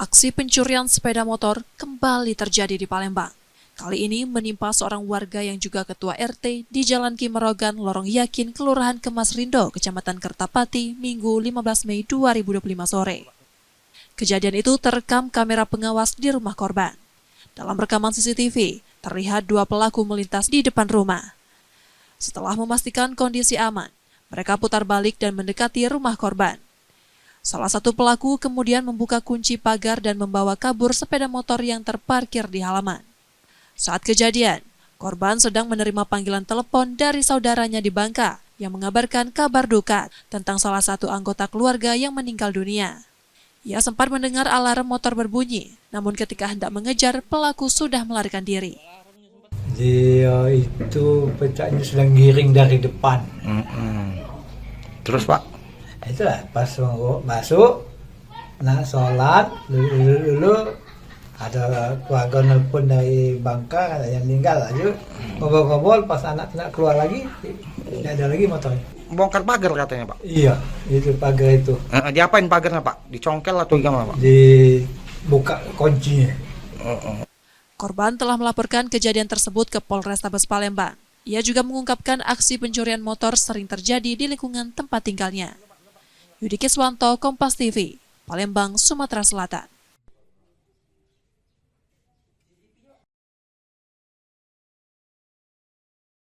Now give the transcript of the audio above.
Aksi pencurian sepeda motor kembali terjadi di Palembang. Kali ini menimpa seorang warga yang juga ketua RT di Jalan Kimerogan, Lorong Yakin, Kelurahan Kemas Rindo, Kecamatan Kertapati, Minggu 15 Mei 2025 sore. Kejadian itu terekam kamera pengawas di rumah korban. Dalam rekaman CCTV, terlihat dua pelaku melintas di depan rumah. Setelah memastikan kondisi aman, mereka putar balik dan mendekati rumah korban. Salah satu pelaku kemudian membuka kunci pagar dan membawa kabur sepeda motor yang terparkir di halaman. Saat kejadian, korban sedang menerima panggilan telepon dari saudaranya di Bangka yang mengabarkan kabar duka tentang salah satu anggota keluarga yang meninggal dunia. Ia sempat mendengar alarm motor berbunyi, namun ketika hendak mengejar, pelaku sudah melarikan diri. Dia itu pecahnya sedang giring dari depan. Terus Pak? Itulah pas masuk, nak sholat dulu ada keluarga nelpon dari Bangka yang meninggal aja. Ngobrol-ngobrol pas anak keluar lagi, tidak ada lagi motornya. Bongkar pagar katanya Pak? Iya, itu pagar itu. Diapain pagarnya Pak? Dicongkel atau gimana Pak? Dibuka kuncinya. Korban telah melaporkan kejadian tersebut ke Polrestabes Palembang. Ia juga mengungkapkan aksi pencurian motor sering terjadi di lingkungan tempat tinggalnya. Yudi Kiswanto, Kompas TV, Palembang, Sumatera Selatan.